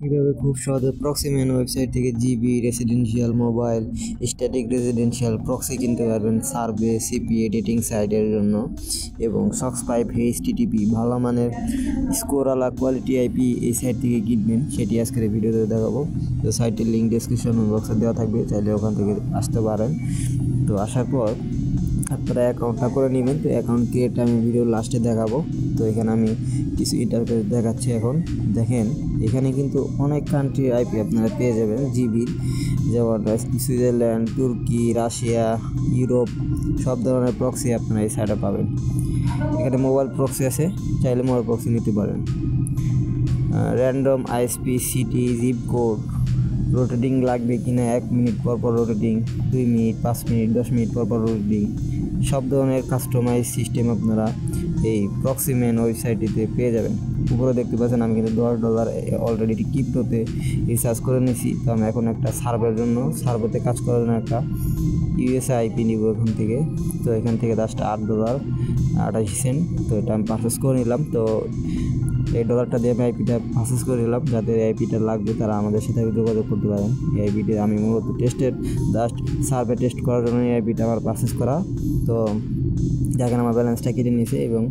কীভাবে খুব সহজে প্রক্সিম্যান ওয়েবসাইট থেকে GB, residential, mobile, static residential proxy কিনতে পারবেন সার্ভে, সিপি এডিটিং সাইটের জন্য এবং সক্স5 এইচটিটিপি ভালো মানের স্কোরওয়ালা কোয়ালিটি আইপি এই সাইট থেকে কিনবেন, সেটি আজকের ভিডিওতে দেখাবো। তো সাইটের লিঙ্ক ডেসক্রিপশন বক্সে দেওয়া থাকবে, চাইলে ওখান থেকে আসতে পারেন। তো আসার পর আপনারা অ্যাকাউন্টটা করে নেবেন। তো অ্যাকাউন্ট ক্রিয়েট আমি ভিডিও লাস্টে দেখাবো। তো এখানে আমি কিছু ইন্টারফেস দেখাচ্ছি। এখন দেখেন এখানে কিন্তু অনেক কান্ট্রির আইপি আপনারা পেয়ে যাবেন জিবির, যেমন সুইজারল্যান্ড, তুর্কি, রাশিয়া, ইউরোপ সব ধরনের প্রক্সি আপনারা এই সাইডে পাবেন। এখানে মোবাইল প্রক্সি আছে, চাইলে মোবাইল প্রক্সি নিতে পারেন। Random ISP, city, zip code, rotating লাগবে কিনা 1 মিনিট পর পর রোটেটিং, 2 মিনিট, 5 মিনিট, 10 মিনিট পর পর রোটেটিং, সব ধরনের কাস্টমাইজ সিস্টেম আপনারা এই প্রক্সিম্যান ওয়েবসাইটটিতে পেয়ে যাবেন। উপরে দেখতে পাচ্ছেন আমি কিন্তু $10 অলরেডি ক্রিপ্টোতে রিচার্জ করে নিয়েছি। তো আমি এখন একটা সার্ভেতে কাজ করার জন্য একটা ইউএসএ আইপি নিব এখান থেকে। তো এখান থেকে লাস্টে $8.88। তো এটা আমি পারচেস করে নিলাম। তো এই ডলারটা দিয়ে আমি আইপিটা পারচেস করে নিলাম। যাদের আইপিটা লাগবে তারা আমাদের সাথে যোগাযোগ করতে পারেন। এই আইপিটা আমি মূলত জাস্ট সার্ভে টেস্ট করার জন্য এই আইপিটা আমার পারচেস করা। তো দেখেন আমার ব্যালেন্সটা কেটে নিয়েছে এবং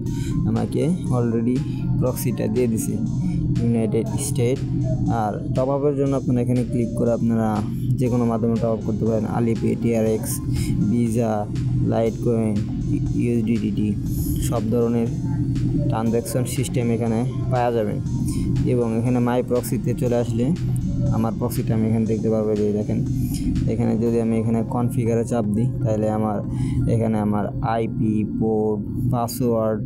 আমাকে অলরেডি প্রক্সিটা দিয়ে দিছে ইউনাইটেড স্টেট। আর টপ আপের জন্য আপনারা এখানে ক্লিক করে আপনারা যে কোনো মাধ্যমে টপ আপ করতে পারেন। Alipay, TRX, Visa, Litecoin, USDT সব ধরনের ট্রানজ্যাকশন সিস্টেম এখানে পাওয়া যাবে। এবং এখানে মাই প্রক্সিতে চলে আসলে আমার প্রক্সিটা আমি এখানে দেখতে পারবো। যে দেখেন এখানে যদি আমি এখানে কনফিগারে চাপ দিই তাহলে এখানে আমার IP, port, password,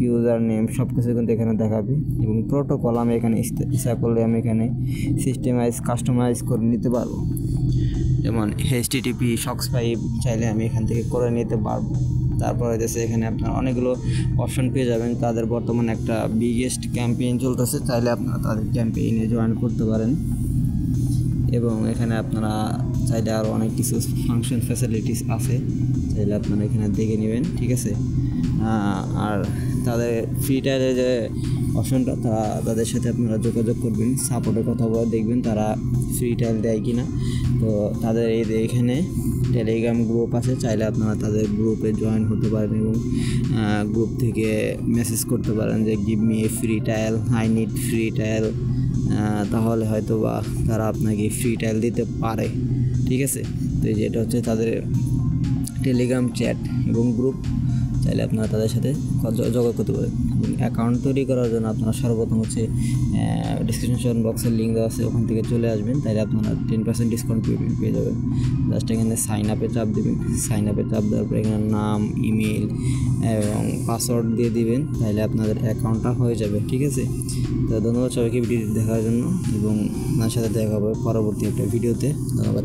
user name সব কিছু কিন্তু এখানে দেখাবে। এবং প্রোটোকল আমি এখানে ইচ্ছা করলে আমি এখানে কাস্টমাইজ করে নিতে পারবো। যেমন এইচটিটিপি, সক্স5 চাইলে আমি এখান থেকে করে নিতে পারবো। তারপরে হচ্ছে এখানে আপনার অনেকগুলো অপশন পেয়ে যাবেন। তাদের বর্তমানে একটা বিগেস্ট ক্যাম্পেইন চলতেছে, চাইলে আপনারা তাদের ক্যাম্পেইনে জয়েন করতে পারেন। এবং এখানে আপনারা চাইলে আরও অনেক কিছু ফাংশন ফ্যাসিলিটিস আছে, চাইলে আপনারা এখানে দেখে নেবেন, ঠিক আছে। আর তাদের ফ্রি ট্রায়ালের যে অপশনটা তাদের সাথে আপনারা যোগাযোগ করবেন, সাপোর্টের কথা বলে দেখবেন তারা ফ্রি ট্রায়াল দেয় কি না। তো তাদের এখানে টেলিগ্রাম গ্রুপ আছে, চাইলে আপনারা তাদের গ্রুপে জয়েন হতে পারেন এবং গ্রুপ থেকে মেসেজ করতে পারেন যে give me a free trial, I need free trial. তাহলে হয়তো বা তারা আপনাকে ফ্রি ট্রায়াল দিতে পারে, ঠিক আছে। তো যেটা হচ্ছে তাদের টেলিগ্রাম চ্যাট এবং গ্রুপ, চাইলে আপনারা তাদের সাথে যোগাযোগ করতে পারেন। এবং অ্যাকাউন্ট তৈরি করার জন্য আপনারা সর্বপ্রথম হচ্ছে ডিসক্রিপশন বক্সের লিঙ্ক দেওয়া আছে, ওখান থেকে চলে আসবেন, তাইলে আপনারা 10% ডিসকাউন্ট পেয়ে যাবেন। জাস্ট এখানে সাইন আপে চাপ দেবেন। সাইন আপে চাপ দেওয়ার পর এখানে নাম, ইমেল এবং পাসওয়ার্ড দিয়ে দিবেন, তাহলে আপনাদের অ্যাকাউন্টটা হয়ে যাবে, ঠিক আছে। তো ধন্যবাদ সবাইকে ভিডিওটি দেখার জন্য এবং আপনার সাথে দেখা হবে পরবর্তী একটা ভিডিওতে। ধন্যবাদ।